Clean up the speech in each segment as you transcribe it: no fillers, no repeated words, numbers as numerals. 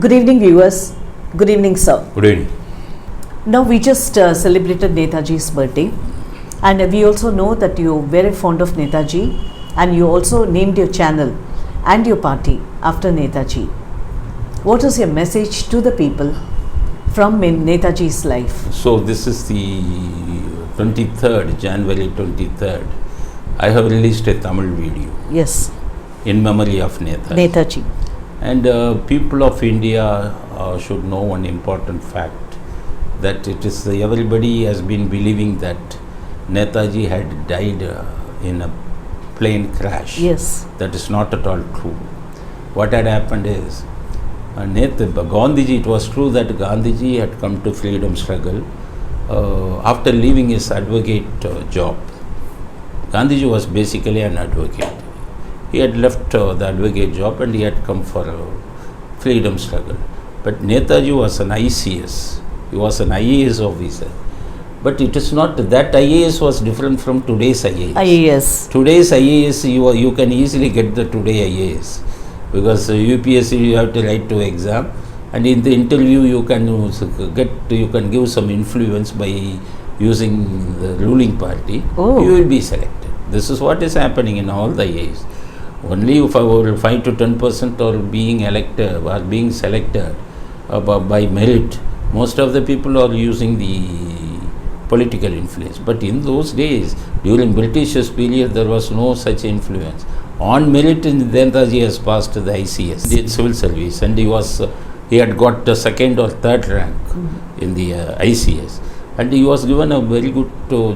Good evening, viewers. Good evening, sir. Good evening. Now, we just celebrated Nethaji's birthday, and we also know that you're very fond of Nethaji, and you also named your channel and your party after Nethaji. What is your message to the people from Nethaji's life? So, this is the 23rd, January 23rd. I have released a Tamil video. Yes. In memory of Nethaji. And people of India should know one important fact, that it is everybody has been believing that Nethaji had died in a plane crash. Yes. That is not at all true. What had happened is, Gandhiji, it was true that Gandhiji had come to freedom struggle after leaving his advocate job. Gandhiji was basically an advocate. He had left the advocate job and he had come for a freedom struggle. But Nethaji was an ICS. He was an IAS officer. But it is not that IAS was different from today's IAS. IAS. Today's IAS, you can easily get the today IAS. Because UPSC you have to write to exam, and in the interview you can give some influence by using the ruling party. Oh. You will be selected. This is what is happening in all the IAS. Only if 5 to 10% are being elected or being selected by merit, most of the people are using the political influence. But in those days, during British's period, there was no such influence. On merit, Nethaji has passed the ICS, the civil service, and he had got the second or third rank in the ICS, and he was given a very good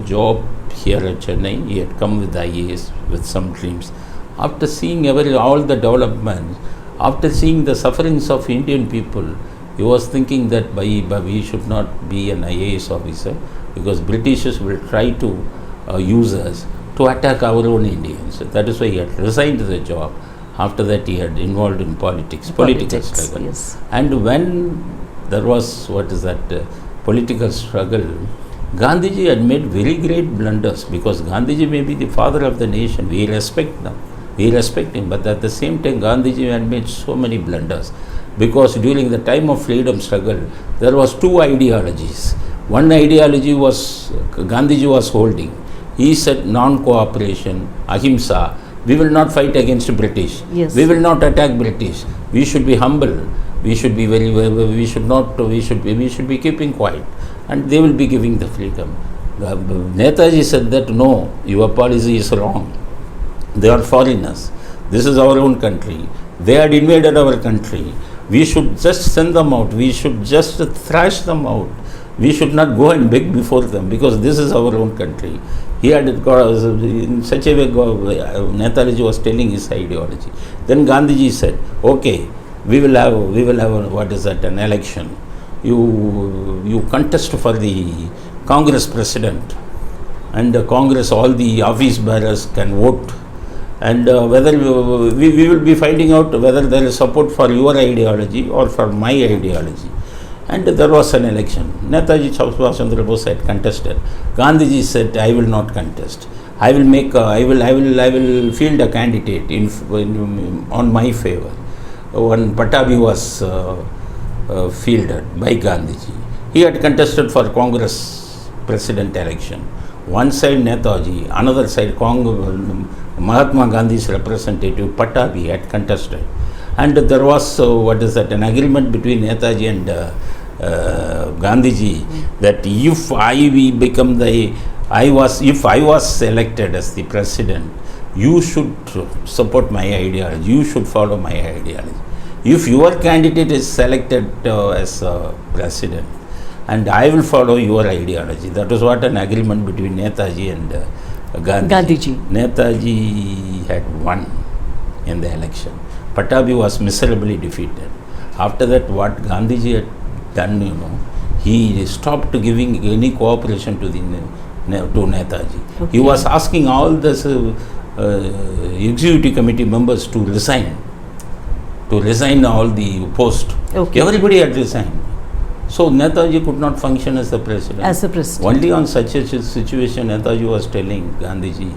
job here at Chennai. He had come with the IAS with some dreams. After seeing all the developments, after seeing the sufferings of Indian people, he was thinking that we should not be an IAS officer, because Britishers will try to use us to attack our own Indians. That is why he had resigned the job. After that, he had involved in political struggle. Yes. And when there was political struggle, Gandhiji had made very great blunders, because Gandhiji may be the father of the nation. We respect him, but at the same time, Gandhiji had made so many blunders, because during the time of freedom struggle, there was two ideologies. One ideology was Gandhiji was holding. He said non-cooperation, ahimsa. We will not fight against British. Yes. We will not attack British. We should be humble. We should be we should be keeping quiet, and they will be giving the freedom. Nethaji said that no, your policy is wrong. They are foreigners. This is our own country. They had invaded our country. We should just send them out. We should just thrash them out. We should not go and beg before them, because this is our own country. He had got in such a way. Nethaji was telling his ideology. Then Gandhiji said, "Okay, we will have an election. You contest for the Congress president, and the Congress, all the office bearers can vote. And whether we will be finding out whether there is support for your ideology or for my ideology." And there was an election. Nethaji Subhash Chandra Bose had contested. Gandhiji said, "I will not contest. I will field a candidate on my favor." When Patabi was fielded by Gandhiji, he had contested for Congress president election. One side Nethaji, another side Mahatma Gandhi's representative Patabi had contested, and there was an agreement between Nethaji and Gandhiji that if I was selected as the president, you should support my ideology. You should follow my ideology. If your candidate is selected as president, and I will follow your ideology. That was what an agreement between Nethaji and Gandhiji. Nethaji had won in the election. Patabi was miserably defeated. After that, what Gandhiji had done, he stopped giving any cooperation to Nethaji. Okay. He was asking all the executive committee members to resign all the post. Okay. Everybody had resigned. So Nethaji could not function as the president. Only on such a situation, Nethaji was telling Gandhiji,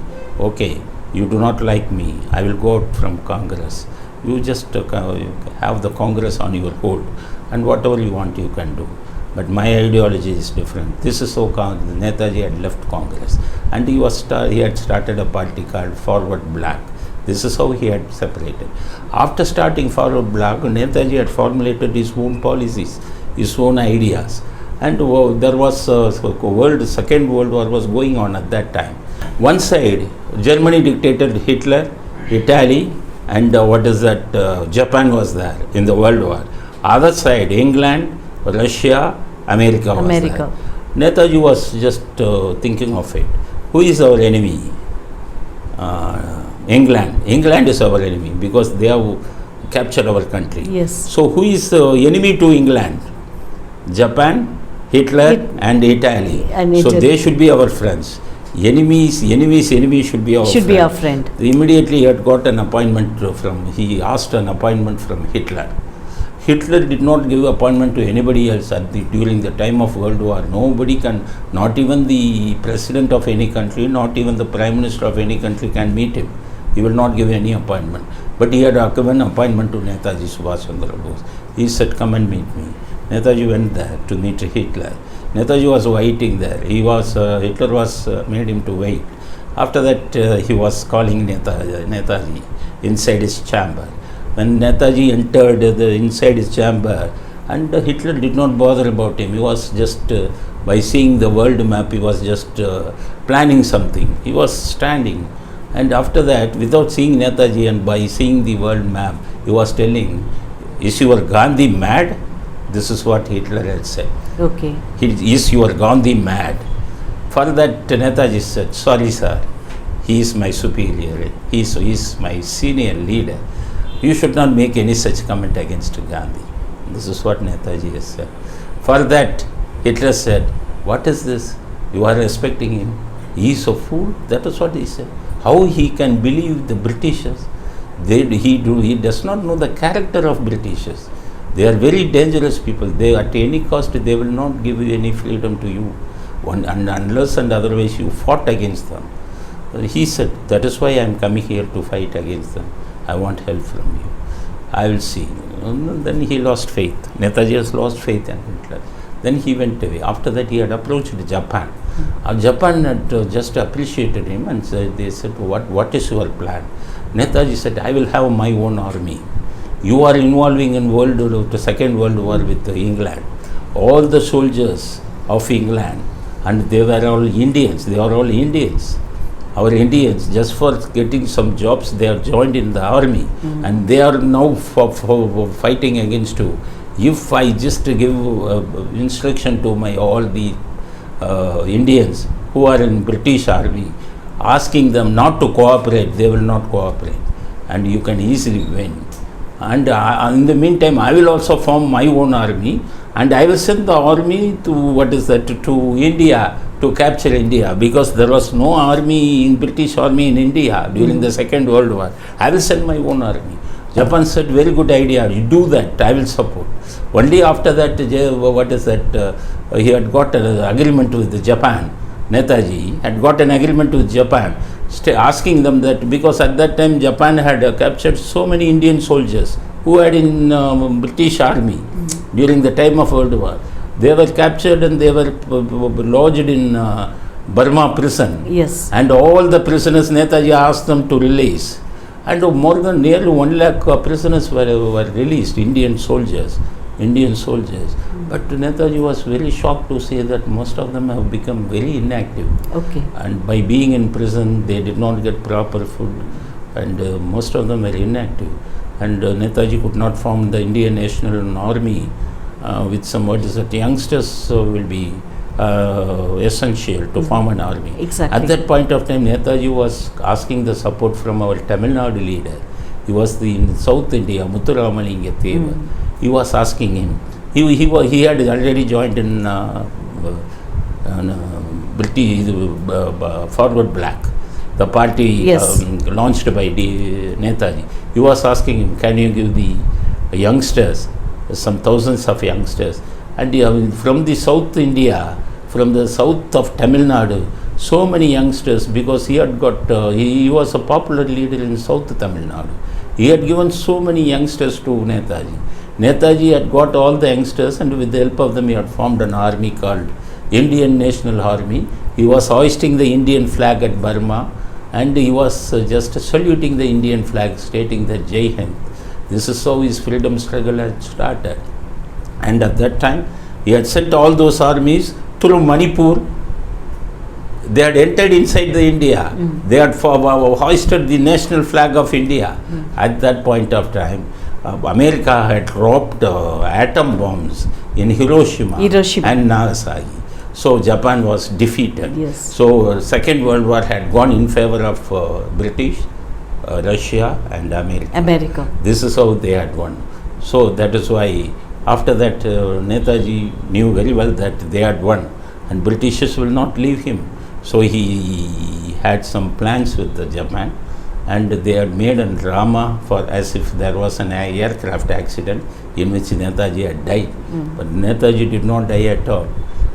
"Okay, you do not like me, I will go out from Congress. You just have the Congress on your hold, and whatever you want you can do. But my ideology is different. This is so Netaji had left Congress, and he had started a party called Forward Black. This is how he had separated. After starting Forward Black, Netaji had formulated his own policies, his own ideas, and there was Second World War was going on at that time. One side, Germany dictated Hitler, Italy, and Japan was there in the World War. Other side, England, Russia, America was there. Netaji was just thinking of it. Who is our enemy? England. England is our enemy because they have captured our country. Yes. So who is the enemy to England? Japan, Hitler, and Italy. So they should be our friends. Enemies should be our friend. Immediately he asked an appointment from Hitler. Hitler did not give appointment to anybody else during the time of World War. Nobody can, not even the president of any country, not even the prime minister of any country can meet him. He will not give any appointment. But he had given appointment to Netaji Subhash Chandra Bose. He said, come and meet me. Netaji went there to meet Hitler. Netaji was waiting there. Hitler was made him to wait. After that, he was calling Netaji inside his chamber. When Netaji entered inside his chamber, and Hitler did not bother about him. He was just, by seeing the world map, he was just planning something. He was standing. And after that, without seeing Netaji and by seeing the world map, he was telling, is your Gandhi mad? This is what Hitler had said. Okay. Is your Gandhi mad? For that, Netaji said, sorry sir, he is my superior. He is my senior leader. You should not make any such comment against Gandhi. This is what Netaji has said. For that, Hitler said, what is this? You are respecting him. He is a fool. That is what he said. How he can believe the Britishers? He does not know the character of Britishers. They are very dangerous people. At any cost, they will not give you any freedom to you. Unless and otherwise you fought against them. He said, that is why I am coming here to fight against them. I want help from you. I will see. Then he lost faith. Netaji has lost faith in Hitler. Then he went away. After that, he had approached Japan. Japan had just appreciated him and they said, what is your plan? Netaji said, I will have my own army. You are involving in the Second World War with England. All the soldiers of England, and they were all Indians. They are all Indians. Our Indians, just for getting some jobs, they are joined in the army, and they are now for fighting against you. If I just give instruction to all the Indians who are in British army, asking them not to cooperate, they will not cooperate, and you can easily win. And in the meantime, I will also form my own army, and I will send the army to India, to capture India, because there was no British army in India during the Second World War. I will send my own army. Japan said, very good idea, you do that, I will support. Only after that, he had got an agreement with Japan. Netaji had got an agreement with Japan, asking them that, because at that time Japan had captured so many Indian soldiers who had in British army during the time of World War. They were captured and they were lodged in Burma prison. Yes. And all the prisoners, Netaji asked them to release. And nearly 1 lakh prisoners were released, Indian soldiers. But Netaji was very shocked to see that most of them have become very inactive. Okay. And by being in prison, they did not get proper food, and most of them were inactive. And Netaji could not form the Indian National Army with some words that youngsters will be essential to form an army. Exactly. At that point of time, Netaji was asking the support from our Tamil Nadu leader. He was in South India, Muthuramalinga Thevar. He was asking him. He had already joined in British Forward Black, the party launched by Netaji. He was asking him, can you give the youngsters, some thousands of youngsters, and from the South India, from the south of Tamil Nadu, so many youngsters, because he had got, he was a popular leader in South Tamil Nadu. He had given so many youngsters to Netaji. Netaji had got all the youngsters, and with the help of them he had formed an army called Indian National Army. He was hoisting the Indian flag at Burma, and he was just saluting the Indian flag, stating that Jai Hind. This is how his freedom struggle had started. And at that time, he had sent all those armies through Manipur. They had entered inside the India. They had hoisted the national flag of India. At that point of time, America had dropped atom bombs in Hiroshima and Nagasaki. So Japan was defeated. Yes. So Second World War had gone in favor of British, Russia and America. This is how they had won. So that is why after that Netaji knew very well that they had won, and Britishers will not leave him. So he had some plans with Japan, and they had made a drama for as if there was an aircraft accident in which Netaji had died. But Netaji did not die at all.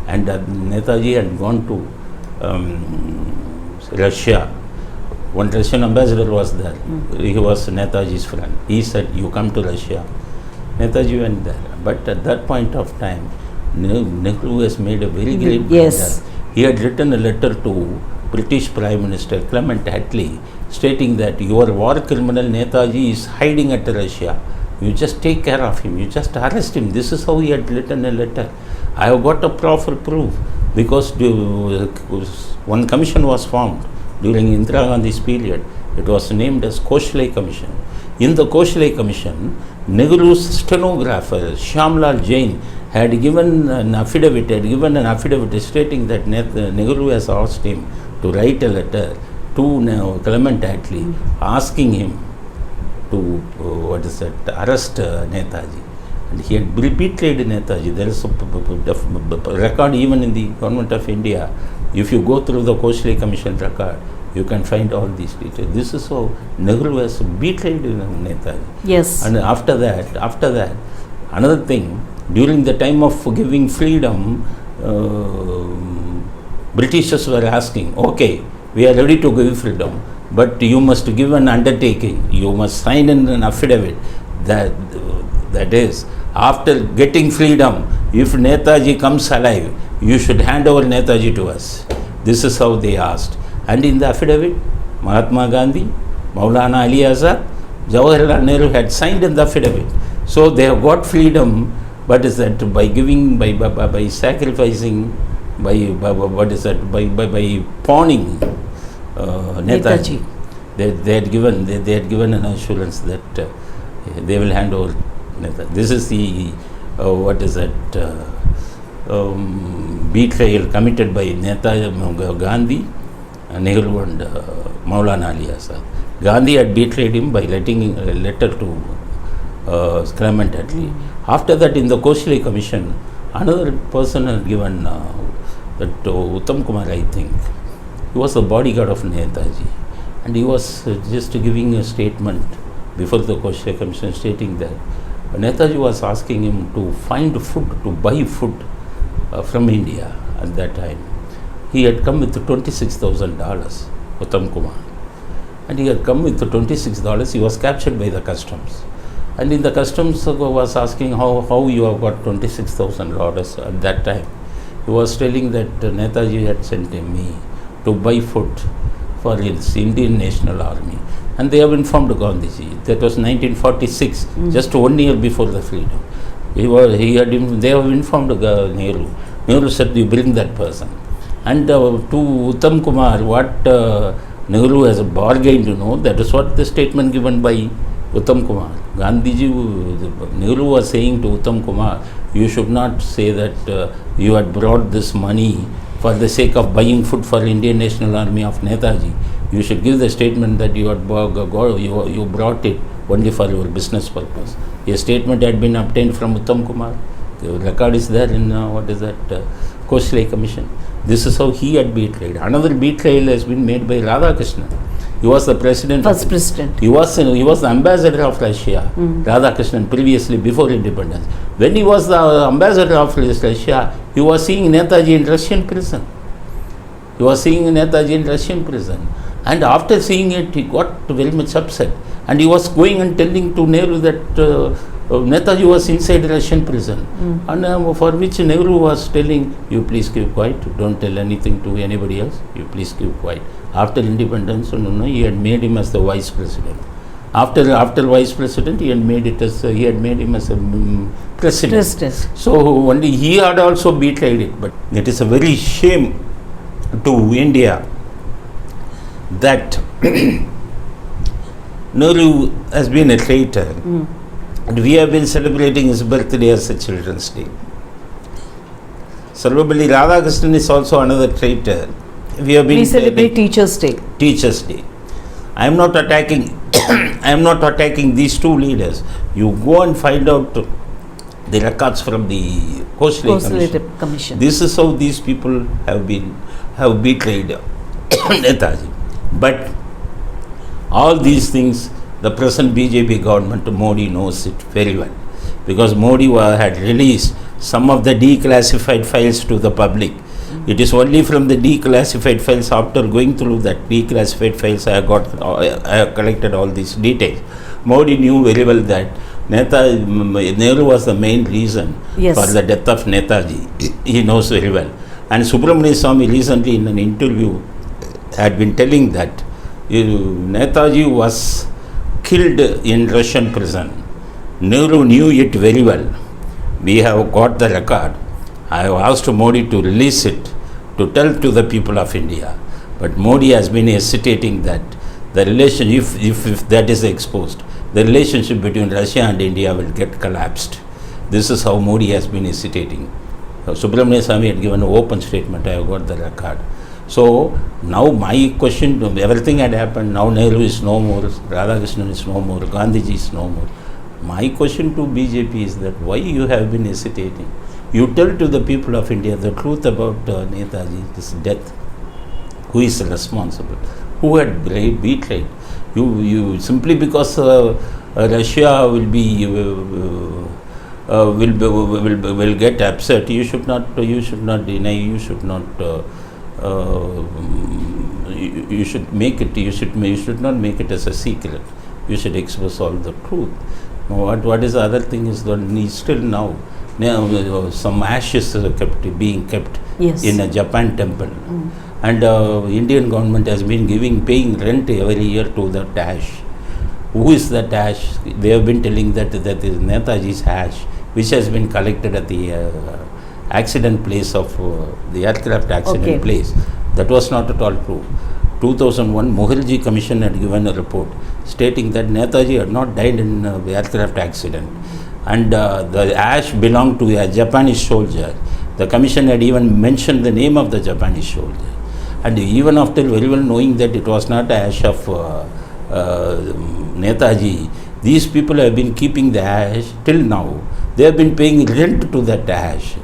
And Netaji had gone to Russia. One Russian ambassador was there. He was Netaji's friend. He said, "You come to Russia." Netaji went there. But at that point of time, Nehru has made a very great blunder. He had written a letter to British Prime Minister Clement Attlee, stating that your war criminal Netaji is hiding at Russia. You just take care of him. You just arrest him. This is how he had written a letter. I have got a proper proof, because one commission was formed during Indira Gandhi's period. It was named as Koshlai Commission. In the Koshlai Commission, Nehru's stenographer Shyamlal Jain had given an affidavit stating that Nehru has asked him to write a letter to Clement Attlee asking him to arrest Netaji. And he had betrayed Netaji. There is a record even in the government of India. If you go through the Koshlai Commission record, you can find all these details. This is how Nehru has betrayed Netaji. Yes. And after that, another thing, during the time of giving freedom, Britishers were asking, okay, we are ready to give freedom, but you must give an undertaking. You must sign in an affidavit that is, after getting freedom, if Netaji comes alive, you should hand over Netaji to us. This is how they asked. And in the affidavit, Mahatma Gandhi, Maulana Ali Azad, Jawaharlal Nehru had signed in the affidavit. So they have got freedom, but is that by giving, by sacrificing, by pawning Netaji. They had given an assurance that they will hand over Netaji. This is the betrayal committed by Gandhi, Nehru and Maulana Ali Azad. Gandhi had betrayed him by writing a letter to Clement Attlee. After that, in the Koshlai Commission, another person had given that Uttam Kumar, I think. He was the bodyguard of Netaji, and he was just giving a statement before the Koshlai Commission stating that Netaji was asking him to find food, to buy food from India at that time. He had come with $26,000, Uttam Kumar. And he had come with $26. He was captured by the customs. And in the customs was asking how you have got $26,000 at that time. He was telling that Netaji had sent me to buy food for his Indian National Army. And they have informed Gandhiji. That was 1946, just 1 year before the freedom. They have informed Nehru. Nehru said, you bring that person. And to Uttam Kumar, what Nehru has bargained, that is what the statement given by Uttam Kumar. Nehru was saying to Uttam Kumar, you should not say that you had brought this money for the sake of buying food for Indian National Army of Netaji. You should give the statement that you had you brought it only for your business purpose. A statement had been obtained from Uttam Kumar. The record is there in Koshlai Commission. This is how he had betrayed. Another betrayal has been made by Radhakrishnan. He was the president. First president. He was the ambassador of Russia, Radhakrishnan, previously before independence. When he was the ambassador of Russia, he was seeing Netaji in Russian prison. He was seeing Netaji in Russian prison. And after seeing it, he got very much upset. And he was going and telling to Nehru that Netaji was inside Russian prison. And for which Nehru was telling, you please keep quiet, don't tell anything to anybody else, you please keep quiet. After independence, he had made him as the vice president. After vice president, he had made him as a president. So only he had also betrayed it. But it is a very shame to India that Nehru has been a traitor. And we have been celebrating his birthday as a Children's Day. Sarvapalli Radhakrishnan is also another traitor. We celebrate Teachers' Day. Teachers' Day. I am not attacking. I am not attacking these two leaders. You go and find out the records from the Koshley Commission. This is how these people have betrayed Netaji. But all these things, the present BJP government, Modi knows it very well, because Modi had released some of the declassified files to the public. It is only from the declassified files, after going through that declassified files, I have collected all these details. Modi knew very well that Nehru was the main reason for the death of Netaji. He knows very well. And Subramanian Swamy recently in an interview had been telling that Netaji was killed in Russian prison. Nehru knew it very well. We have got the record. I have asked Modi to release it, to tell to the people of India. But Modi has been hesitating that the relation, if that is exposed, the relationship between Russia and India will get collapsed. This is how Modi has been hesitating. Subramanian Swamy had given an open statement. I have got the record. So now my question, everything had happened. Now Nehru is no more, Radhakrishnan is no more, Gandhiji is no more. My question to BJP is that why you have been hesitating? You tell to the people of India the truth about Netaji, this death. Who is responsible? Who had betrayed? You simply because Russia will get upset. You should not deny. You should not. You should make it. You should not make it as a secret. You should expose all the truth. What is the other thing is that still now some ashes are being kept in a Japan temple, and Indian government has been paying rent every year to that ash. Who is that ash? They have been telling that is Netaji's ash, which has been collected at the accident place of the aircraft accident place. That was not at all true. 2001 Mukherjee Commission had given a report stating that Netaji had not died in the aircraft accident, and the ash belonged to a Japanese soldier. The commission had even mentioned the name of the Japanese soldier, and even after very well knowing that it was not the ash of Netaji, these people have been keeping the ash till now. They have been paying rent to that ash.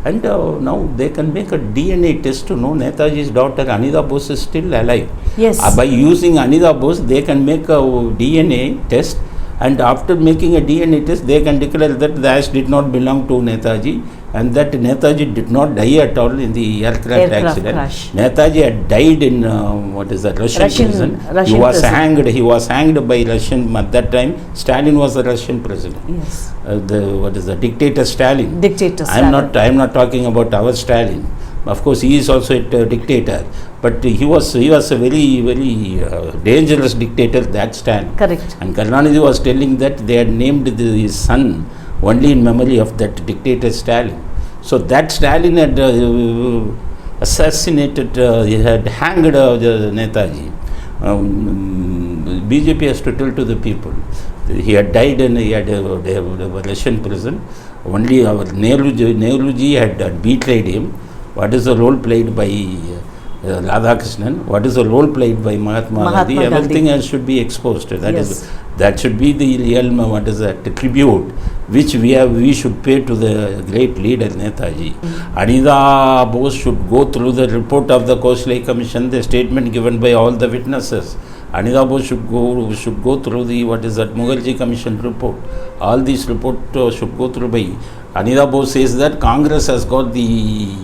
And now they can make a DNA test to know Netaji's daughter Anida Bose is still alive. Yes. By using Anida Bose, they can make a DNA test, and after making a DNA test, they can declare that the ash did not belong to Netaji, and that Netaji did not die at all in the aircraft accident. Crash. Netaji had died in Russian prison. He was hanged by Russian at that time. Stalin was the Russian president. Yes. The dictator Stalin. I am not talking about our Stalin. Of course, he is also a dictator, but he was a very, very dangerous dictator, that Stalin. Correct. And Karnanidhi was telling that they had named his son only in memory of that dictator Stalin. So that Stalin had assassinated, he had hanged Netaji. BJP has to tell to the people. He had died in a Russian prison. Only our Nehruji had betrayed him. What is the role played by Radhakrishnan? What is the role played by Mahatma Gandhi? Everything else should be exposed. That should be the real tribute which we should pay to the great leader Netaji. Anida Bose should go through the report of the Koshley Commission, the statement given by all the witnesses. Anida Bose should go through the Mukherjee Commission report. All these reports should go through by Anida Bose says that Congress has got the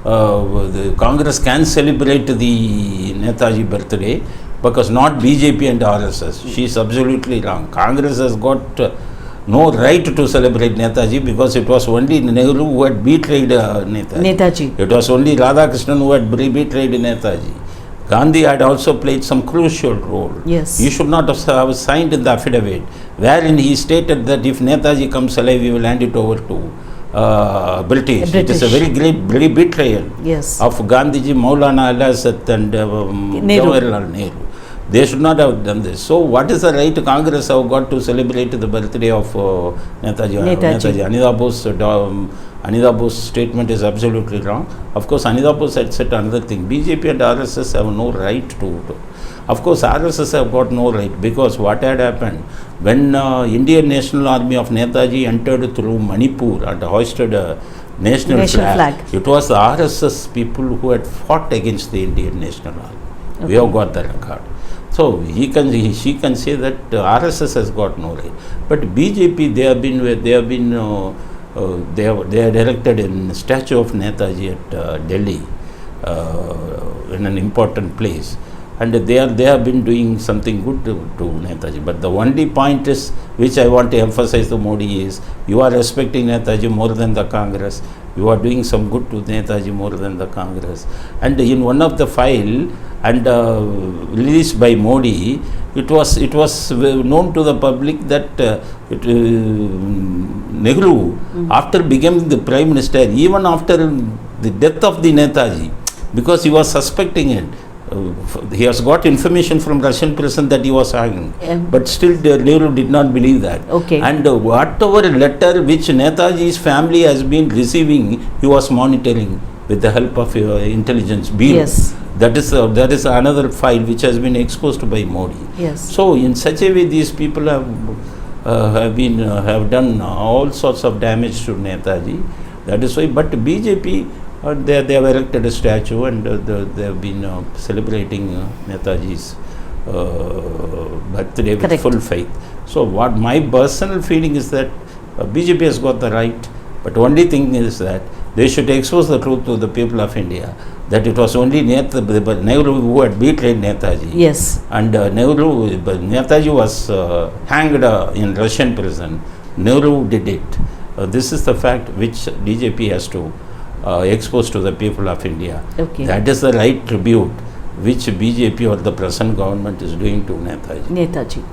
the Congress can celebrate the Netaji birthday, because not BJP and RSS. She is absolutely wrong. Congress has got no right to celebrate Netaji, because it was only Nehru who had betrayed Netaji. It was only Radhakrishnan who had betrayed Netaji. Gandhi had also played some crucial role. Yes. He should not have signed in the affidavit, wherein he stated that if Netaji comes alive, we will hand it over to British. It is a very great betrayal of Gandhiji, Maulana Al-Asad and Jawaharlal Nehru. They should not have done this. So what is the right Congress have got to celebrate the birthday of Netaji? Anita Bose's statement is absolutely wrong. Of course, Anita Bose had said another thing. BJP and RSS have no right to. Of course, RSS have got no right, because what had happened when Indian National Army of Netaji entered through Manipur and hoisted a national flag, it was the RSS people who had fought against the Indian National Army. Okay. We have got the record. So she can say that RSS has got no right, but BJP they had erected a statue of Netaji at Delhi, in an important place, and they have been doing something good to Netaji. But the only point is, which I want to emphasize to Modi, is you are respecting Netaji more than the Congress. You are doing some good to Netaji more than the Congress. And in one of the file and released by Modi, it was known to the public that Nehru, after becoming the Prime Minister, even after the death of the Netaji, because he was suspecting it, he has got information from Russian prison that he was hanging, but still Nehru did not believe that. Okay. And whatever letter which Netaji's family has been receiving, he was monitoring with the help of intelligence bureau. Yes. That is another file which has been exposed by Modi. Yes. So in such a way, these people have done all sorts of damage to Netaji. That is why. But BJP, they have erected a statue, and they have been celebrating Netaji's birthday with full faith. So what my personal feeling is that BJP has got the right, but only thing is that they should expose the truth to the people of India, that it was only Nehru who had betrayed Netaji. Yes. And Netaji was hanged in Russian prison. Nehru did it. This is the fact which BJP has to expose to the people of India. Okay. That is the right tribute which BJP or the present government is doing to Netaji.